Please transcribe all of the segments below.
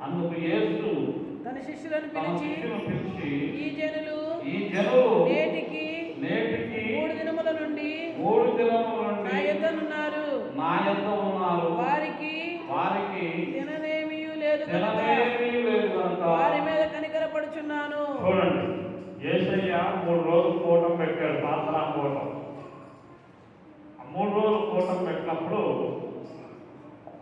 అందుకు యేసు తన శిష్యులను పిలిచి ఈ జనులు నేటికి 3 దినముల నుండి నా యొద్ద ఉన్నారు. వారికి తిననేమీ లేదు కనుక వారి మీద కనికరపడుచున్నాను. చూడండి, యేసయ్య 3 రోజులు కూటం పెట్టాడు, ప్రార్థనా కూటం. ఆ 3 రోజులు కూటం పెట్టినప్పుడు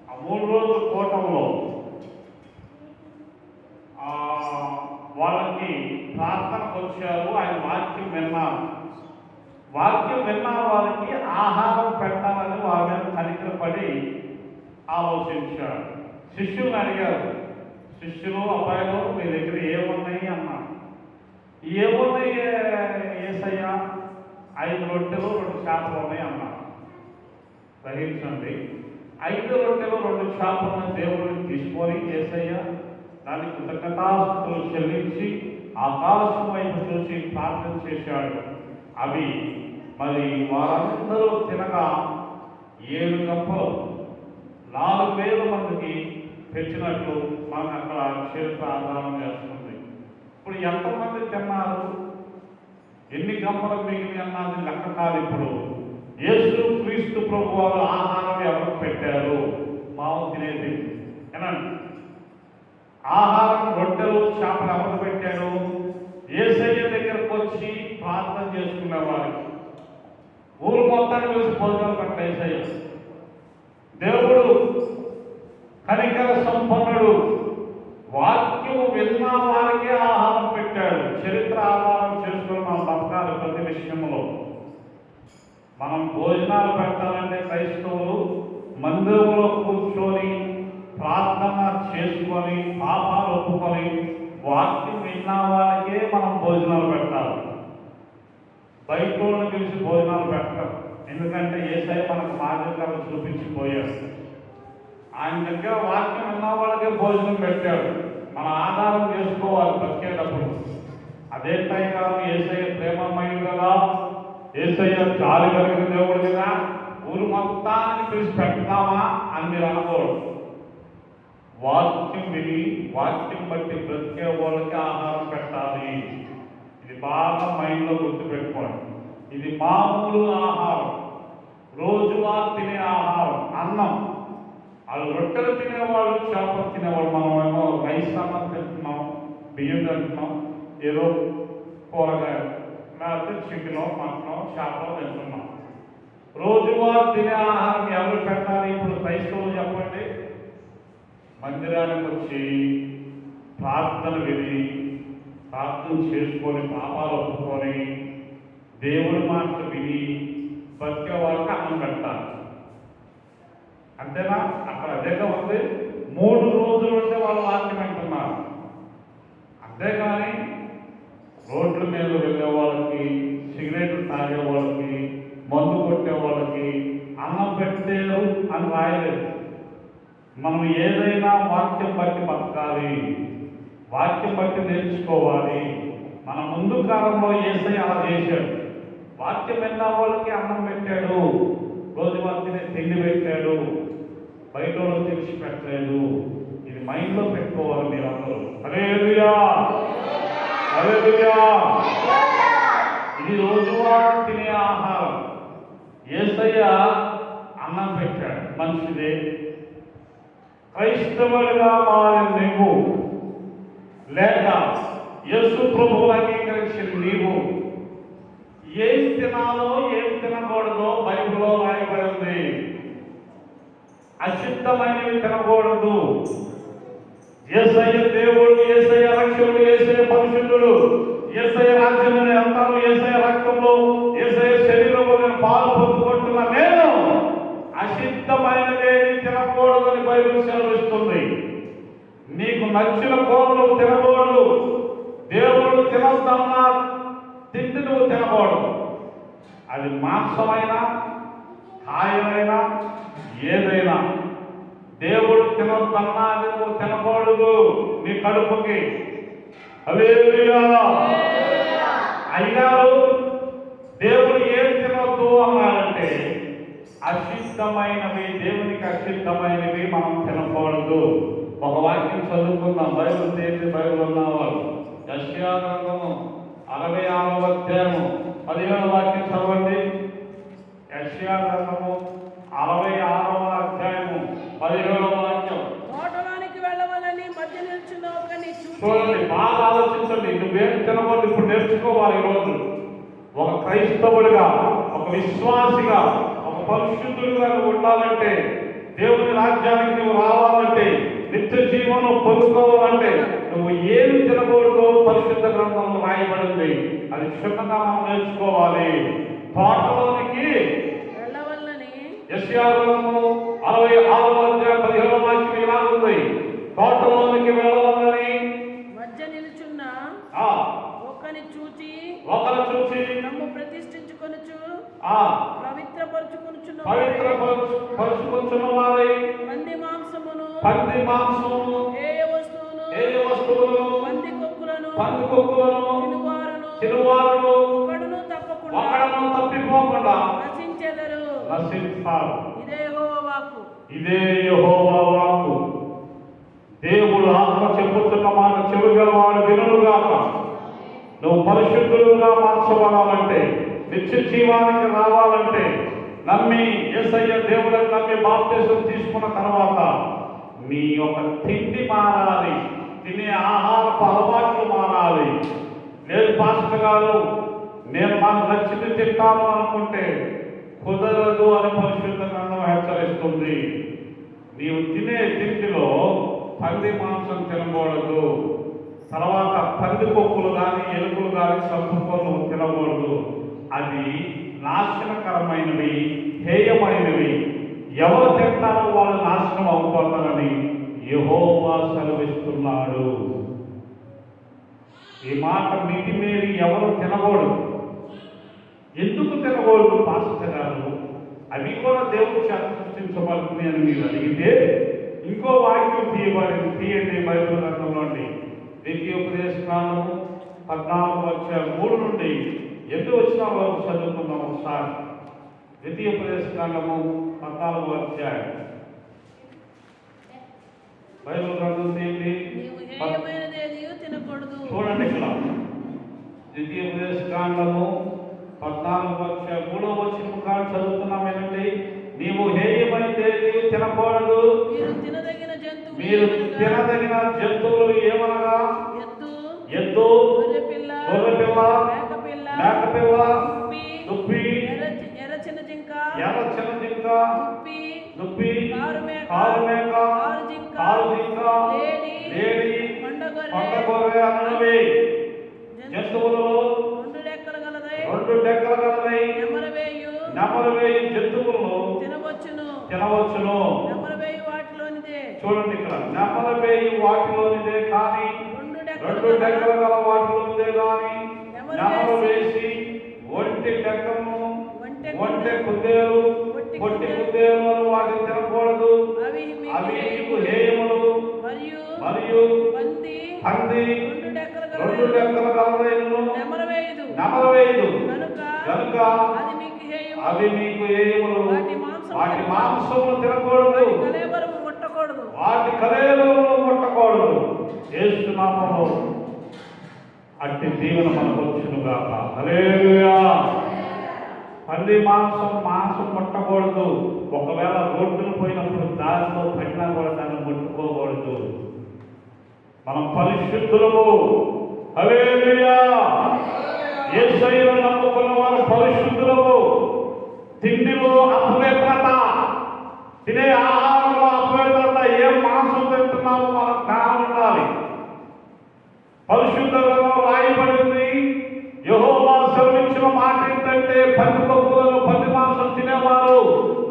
ఆ 3 రోజుల కూటంలో వాళ్ళకి ప్రార్థనకు వచ్చారు. ఆయన వాక్యం విన్నారు. వాక్యం విన్న వారికి ఆహారం పెట్టాలని వారి మీద కనికరపడి ఆలోచించాడు. శిష్యులను అడిగారు, శిష్యులు అబ్బాయిలు మీ దగ్గర ఏమున్నాయి అన్నారు. ఏమున్నాయి యేసయ్య? 5 రొట్టెలు 2 చేపలు ఉన్నాయి అన్నారు. గ్రహించండి, 5 రొట్టెలు 2 చేపలను దేవుడిని తీసుకొని యేసయ్య దానికి కృతజ్ఞతాస్తుతులు చెల్లించి ఆకాశం వైపు చూసి ప్రార్థన చేశాడు. అవి మరి వారందరూ తినగా 7 గంపలు 4,000 మందికి తెచ్చినట్లు మనకు అక్కడ చరిత్ర ఆధారం చేస్తుంది. ఇప్పుడు ఎంతమంది తిన్నారు, ఎన్ని గంపలు మిగిలి అన్నది లెక్క కాదు. ఇప్పుడు యేసు క్రీస్తు ప్రభు వారు ఆహారం ఎవరికి పెట్టారు? మాము తినేది ఏనండి. ఆహారం రొట్టెలు చేపలు ఎవరు పెట్టాడు? యేసయ్య దగ్గరకు వచ్చి ప్రార్థన చేసుకునేవారు. ఊరు మొత్తాన్ని కలిసి భోజనాలు పెట్ట యేసయ్య. దేవుడు కనికర సంపన్నుడు. వాక్యము విన్న వారికే ఆహారం పెట్టాడు. చరిత్ర ఆధారం చేసుకుని మనం బతకాలి. ప్రతి విషయంలో మనం భోజనాలు పెట్టాలంటే క్రైస్తవులు మందిరంలో కూర్చొని ప్రార్థన చేసుకొని పాపాలు ఒప్పుకొని వాక్యం విన్న వాళ్ళకే మనం భోజనాలు పెట్టాలి. బయట వాళ్ళని పిలిచి భోజనాలు పెట్టాలి. ఎందుకంటే యేసయ్య మనకు మార్గంగా చూపించిపోయాడు. ఆయన దగ్గర వాక్యం విన్న వాళ్ళకే భోజనం పెట్టాడు. మన ఆధారం చేసుకోవాలి బతికేటప్పుడు. అదే టైంగా యేసయ్య ప్రేమమయుడు కదా, యేసయ్య జాలి కలిగిన దేవుడు కదా, ఊరు మొత్తాన్ని పిలిచి పెడతామా అని మీరు అనకూడదు. వాక్యం విని వాక్యం బట్టి బ్రతికే వాళ్ళకి ఆహారం పెట్టాలి. ఇది బాగా మైండ్లో గుర్తుపెట్టుకోండి. ఇది మామూలు ఆహారం, రోజువారు తినే ఆహారం, అన్నం. వాళ్ళు రొట్టెలు తినేవాళ్ళు, చేపలు తినేవాళ్ళు. మనమేమో రైస్ అన్నం తింటున్నాం, బియ్యం తింటున్నాం, ఏదో కూరగాయలు, లేకపోతే చికెనో మటనో చేపలో తింటున్నాం. రోజువారు తినే ఆహారం ఎవరు పెట్టాలి? ఇప్పుడు క్రైస్తవులు చెప్పండి. మందిరానికి వచ్చి ప్రార్థన విని ప్రార్థన చేసుకొని పాపాలు ఒప్పుకొని దేవుడి మాటలు విని బతికే వాళ్ళకి అన్నం పెట్టాలి. అంతేనా? అక్కడ అదేగా ఉంది. 3 రోజులు ఉంటే వాళ్ళు వాక్యం వింటున్నారు. అంతేగాని రోడ్ల మీద వెళ్ళే వాళ్ళకి, సిగరెట్లు తాగే వాళ్ళకి, మందు కొట్టే వాళ్ళకి అన్నం పెట్టేరు అని రాయలేదు. మనం ఏదైనా వాక్యం బట్టి బతకాలి, వాక్యం బట్టి నేర్చుకోవాలి. మన ముందు కాలంలో యేసయ్య అలా చేశాడు. వాక్యం విన్న వాళ్ళకి అన్నం పెట్టాడు, రోజువారీ తినే తిండి పెట్టాడు, బయట వాళ్ళకి తెలిసి పెట్టలేదు. ఇది మైండ్లో పెట్టుకోవాలి మీరందరూ. హల్లెలూయా, హల్లెలూయా. ఇది రోజువారీ తినే ఆహారం. యేసయ్య అన్నం పెట్టాడు, మంచిదే. క్రైస్తవులుగా మారిన నీవు, లేక యేసు ప్రభువును అంగీకరించిన నీవు ఏం తినాలో ఏం తినకూడదో బైబిల్లో రాయబడింది. అశుద్ధమైనవి తినకూడదు. యేసయ్య దేవుడు, యేసయ్య రక్షకుడు, యేసయ్య పరిశుద్ధుడు, యేసయ్య రాజ్యంలో అంటారు. యేసయ్య రక్తంలో, యేసయ్య శరీరంలో నేను పాలు పొందుకుంటున్నా. నేను అశుద్ధమైనదేది తినకూడదని బైబిల్ సెలవిస్తుంది. నీకు నచ్చిన కూరలు తినకూడదు. దేవుడు తినొద్దన్న తిండి నువ్వు తినకూడదు. అది మాంసమైనా కాయమైనా ఏదైనా దేవుడు తినొద్దన్నా అది నువ్వు తినకూడదు నీ కడుపుకి. హల్లెలూయా. అయ్యారు దేవుడు ఏం తినొద్దు అన్నాడంటే అశుద్ధమైనవి, దేవునికి అశుద్ధమైనవి మనం తినకూడదు. ఒక వాక్యం చదువుకుందాం. బైబిల్ తీసి బైబిల్ ఉన్నవాళ్ళు యెషయా గ్రంథము 66వ అధ్యాయము 15వ వాక్యం చదవండి. యెషయా గ్రంథము 66వ అధ్యాయము 15వ వాక్యం. తోటలోనికి వెళ్ళవలని మధ్య నిల్చున్న ఒకని చూచి, చూడండి, బాగా ఆలోచించండి. నువ్వేం తినకూడదు ఇప్పుడు నేర్చుకోవాలి. ఈరోజు ఒక క్రైస్తవుడిగా, ఒక విశ్వాసిగా, ఒక పరిశుద్ధుడిగా నువ్వు ఉండాలంటే, దేవుని రాజ్యానికి నువ్వు రావాలంటే, నిత్య జీవనం పొందుకోవాలంటే నువ్వు ఏమి తినకూడదో పరిశుద్ధ గ్రంథంలో రాయబడింది. అది క్షుణ్ణంగా మనం నేర్చుకోవాలి. తోటలోనికి వెళ్ళవలని యెషయా గ్రంథము 66వ అధ్యాయం 15వ వాక్యం ఇలా ఉంది. తోటలోనికి వెళ్ళవాలని మధ్య నిల్చున్న ఒకని చూచి, ఒకరు చూసి నమ్ము ప్రతిష్ఠించుకొనుచు ఆ పవిత్రపరచుకొనుచున్న పరుచుకొంచున్న వారై పంది మాంసమును ఏ వస్తువును వస్తువులను పంది కొక్కులను తినువారును ఒకడును తప్పకుండా ఒకడను తప్పిపోకుండా నశించెదరు. నశించారు. ఇదే యెహోవా వాక్కు. ఇదే యెహోవా వాక్కు. దేవుడు ఆత్మ చెప్పుతున్న మాట చెవిగలవాడు వినుగాక. నువ్వు పరిశుద్ధులుగా మార్చబడాలంటే, నిత్య జీవానికి రావాలంటే, నమ్మి యేసయ్య దేవుడిని నమ్మి బాప్తిసం తీసుకున్న తర్వాత నీ యొక్క తిండి మారాలి, తినే ఆహారపు అలవాట్లు మారాలి. లేదు పాస్టర్ గారు, నేను నాకు నచ్చింది తింటాను అనుకుంటే కుదరదు అని పరిశుద్ధ గ్రంథం హెచ్చరిస్తుంది. నీవు తినే తిండిలో పంది మాంసం తినకూడదు. తర్వాత పంది కొక్కులు కానీ ఎలుకలు కానీ సంపుకొని తినకూడదు. అది నాశనకరమైనవి, హేయమైనవి. ఎవరు తింటారో వాళ్ళు నాశనం అవుతారని యెహోవా సెలవిస్తున్నాడు. ఈ మాట మితిమీరి ఎవరు తినకూడదు. ఎందుకు తినకూడదు పాస్టర్ గారు? అవి కూడా దేవుడు చేత సృష్టించబడుతుంది అని మీరు అడిగితే ఇంకో వాక్యం తీయండి బైబిల్ గ్రంథంలోండి. ద్వితీయోపదేశకాండము 14వ అధ్యాయం 3 నుండి 8 వచనాల వరకు చదువుకుందాం ఒకసారి. ద్వితీయోపదేశకాండము 14వ అధ్యాయం బైబిల్ గ్రంథం తీయండి. చూడండి ఇక్కడ ద్వితీయోపదేశకాండము 14వ అధ్యాయం 3వ వచనం కాదు చదువుతున్నాం. ఏంటండి? నీవు హేయమైనది తినకూడదు. మీరు తినదగిన జంతువులు ఏమనగా ఎద్దు, గొర్రెపిల్ల, మేకపిల్ల, దుప్పి, ఎర్ర చిన్న జింక, దుప్పి, కారుమేక, కారుజింక, లేడి, కొండగొర్రె అన్నవి జంతువులలో 2 డెక్కలు గలదై నెమరవేయు జంతువులను తినవచ్చును. చూడండి ఇక్కడ, నెమరవేయు వాటిలోనిదే కానీ 2 డెక్కలు గల వాటిలోనిదే కానీ నెమరు వేసి ఒంటి డెక్కను, ఒంటె కుదేలు, పొట్టి కుదేలు వాటిని తినకూడదు. అవి మీకు హేయములు. మరియు పంది 2 డెక్కలు గలదైనను నెమరవేయదు కనుక అవి మీకు హేయములు. వాటి మాంసమును తినకూడదు, వాటి కళేబరమును ముట్టకూడదు. యేసు నామములో అట్టి దీవెన మనకు వచ్చునుగాక. హల్లెలూయా. పంది మాంసం ముట్టకూడదు. ఒకవేళ రోడ్డును పోయినప్పుడు దారిలో పడినా కూడా దాన్ని ముట్టుకోకూడదు. మనం పరిశుద్ధులము. హల్లెలూయా. యేసయ్యను నమ్ముకున్న వారు పరిశుద్ధులము. తిండిలో అపవిత్రత, తినే ఆహారంలో అపవిత్రత, ఏం మాంసం తింటున్నామో మనకు జ్ఞానం ఉండాలి. పరిశుద్ధ గ్రంథంలో రాయబడింది. యెహోవా సెలవిచ్చిన మాట ఏంటంటే పంది కొక్కులను, పంది మాంసం తినేవారు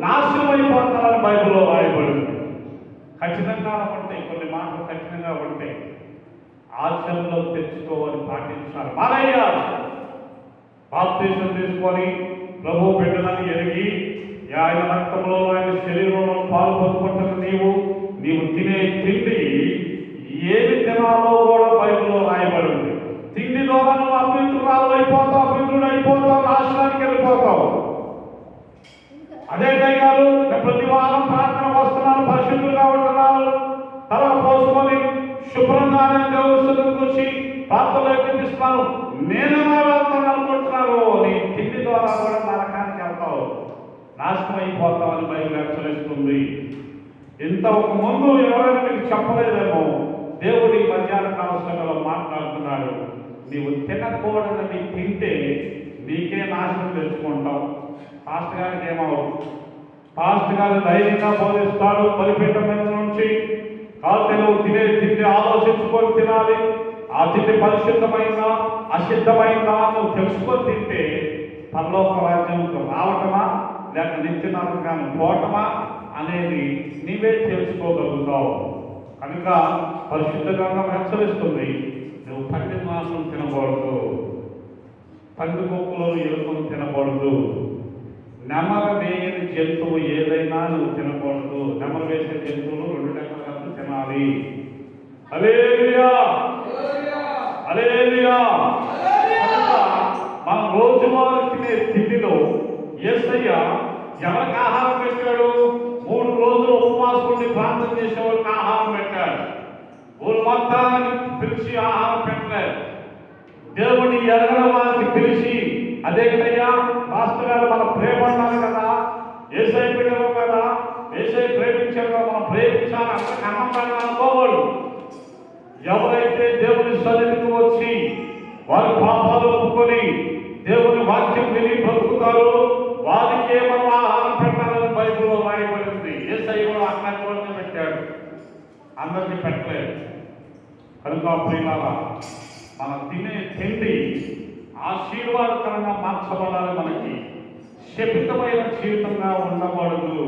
నాశనం అయిపోతారని బైబిల్లో రాయబడింది. ఖచ్చితంగా ఉంటాయి, కొన్ని మాటలు కఠినంగా ఉంటాయి. ఆచరణలో తెచ్చుకోవాలి, పాటించాలి. మానయ్య బాప్తిసం తీసుకొని ప్రభు బిడ్డలని ఎరిగి ఆయన రక్తంలో, ఆయన శరీరంలో పాలు పొందుకుంటున్న నీవు తినే తిండి ఏమి తినాలో కూడా బైబిల్లో రాయబడింది. తిండి ద్వారా నువ్వు అపవిత్రురాలు అయిపోతావు, అపవిత్రుడు అయిపోతావు, నాశనానికి వెళ్ళిపోతావు. అదే గారు ప్రతి వారం ప్రార్థన వస్తున్నాను, పరిశుద్ధులుగా ఉంటున్నాను, తల పోసు నిజంగానే దేవుడు కూర్చి ప్రార్థనలో చూపిస్తున్నాను, నేను వెళ్తాను అనుకుంటున్నారు. నీ తిండి ద్వారా కూడా నరకానికి వెళ్తావు, నాశనం అయిపోతామని బైబిల్ హెచ్చరిస్తుంది. ఇంత ఒక ముందు ఎవరైనా మీకు చెప్పలేదేమో, దేవుడు ఈ మధ్యాహ్న కాల సమయంలో మాట్లాడుతున్నాడు. నీవు తినకూడదని తింటే నీకే నాశనం తెచ్చుకుంటావు. పాస్టర్ గారికి ఏమవు, పాస్టర్ గారు ధైర్యంగా బోధిస్తాడు. బలిపీఠం మీద నుంచి కాదు, నువ్వు తినే తిండి ఆలోచించుకొని తినాలి. ఆ తిండి పరిశుద్ధమైందా అశుద్ధమైందా నువ్వు తెలుసుకొని తింటే పరలోక రాజ్యంతో రావటమా లేక నిత్య నరకాన్ని పోవటమా అనేది నీవే తెలుసుకోగలుగుతావు. కనుక పరిశుద్ధ గ్రంథం హెచ్చరిస్తుంది, నువ్వు పంది మాంసం తినకూడదు, పంది కుక్కలు ఎలుకలు తినకూడదు, నెమరు వేయని జంతువు ఏదైనా నువ్వు తినకూడదు. నెమరు వేసే జంతువులు 2 రెక్కల కలిసి తినాలి. హల్లెలూయా, హల్లెలూయా. మన రోజువారీ తినే తిండిలో యేసయ్య ఎవరికి ఆహారం పెట్టాడు? 3 రోజులు ఉపవాసం ఉండి ప్రార్థన చేసే వాళ్ళకి ఆహారం పెట్టాడు. ఊరు మొత్తానికి పిలిచి ఆహారం పెట్టలేదు. దేవుడిని ఎరగని వారికి పిలిచి, అదేంటయ్యా మాస్టర్ గారు మన ప్రేమ అన్నారు కదా, ఏసై బిడ్డలు కదా, ఏసై ప్రేమించారు కదా, మనం ప్రేమించాలి అంత కన్నంగా అనుకోవాడు. ఎవరైతే దేవుని సన్నిధికి వచ్చి వారి పాపాలు ఒప్పుకొని దేవుని వాక్యం విని బ్రతుకుతారో వారికే మనం ఆహారం పెట్టాలని బైబిల్లో రాయబడింది. యేసయ్య కూడా అన్నటువంటి పెట్టాడు, అందరికీ పెట్టలేదు. కనుక ప్రియులారా, మనం తినే తిండి ఆశీర్వాదకరంగా మార్చబడాలి. మనకి శపితమైన జీవితంగా ఉండకూడదు.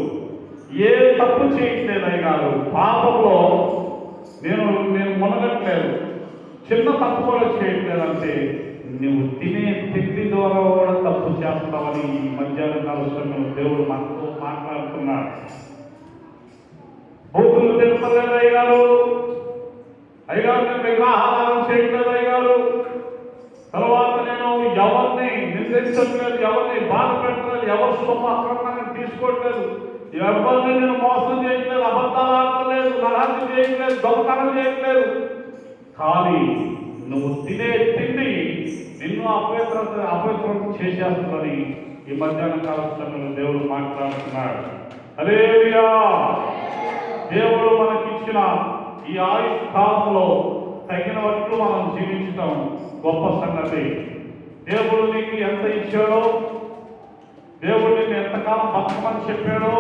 ఏ తప్పు చేయట్లేదు అయ్యారు, పాపంలో నేను మునగట్లేదు, చిన్న తప్పు కూడా చేయట్లేదంటే నువ్వు తినే తిండి ద్వారా కూడా తప్పు చేస్తావని ఈ మధ్యాహ్న కాల సమయంలో దేవుడు మనతో మాట్లాడుతున్నాడు. బూతులు తినలేదు అయ్యారు, నేను విగ్రహారాధన చేయట్లేదు అయ్యారు. తర్వాత నేను ఎవరిని నిందించట్లేదు, ఎవరిని బాధ పెట్టలేదు, ఎవరి సొమ్ము అక్రమంగా తీసుకోవట్లేదు, ఎవరిని నేను మోసం చేయట్లేదు, అబద్ధాలు ఆడలేదు, నరాన్ని చేయట్లేదు, దొంగతనం చేయట్లేదు. కానీ నువ్వు తినే తిండి నిన్ను అపవిత్రం చేసేస్తుందని ఈ మధ్యాహ్న కాల సమయంలో దేవుడు మాట్లాడుతున్నాడు. హల్లెలూయా. దేవుడు మనకిచ్చిన ఈ ఆయుష్ కాలంలో తగినట్లు మనం జీవించడం గొప్ప సంగతి. దేవుడు నీకు ఎంత ఇచ్చాడో, దేవుడు నీకు ఎంతకాలం బతకమని చెప్పాడో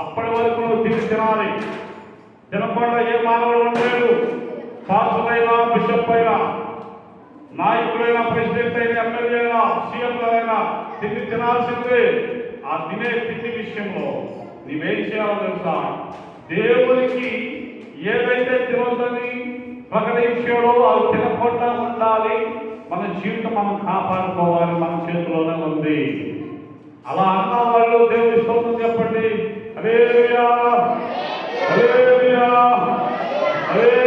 అప్పటి వరకు నువ్వు తినాలి. తినకుండా ఏ మానవుడు ఉండలేడు. పాస్టర్లైనా, బిషప్ అయినా, నాయకులైనా, ప్రెసిడెంట్ అయినా, ఎమ్మెల్యే అయినా, సీఎంలైనా తినాల్సిందే. ఆ తినే తిండి విషయంలో నీవేం చేయాలో తెలుసా? దేవునికి ఏదైతే తినొద్దని ప్రకటించాడో అది తినకుండా ఉండాలి. మన జీవితం మనం కాపాడుకోవాలి, మన చేతిలోనే ఉంది. అలా అన్న వాళ్ళు దేవుని స్తోత్రం చెప్పండి. హల్లెలూయా, హల్లెలూయా, హల్లెలూయా.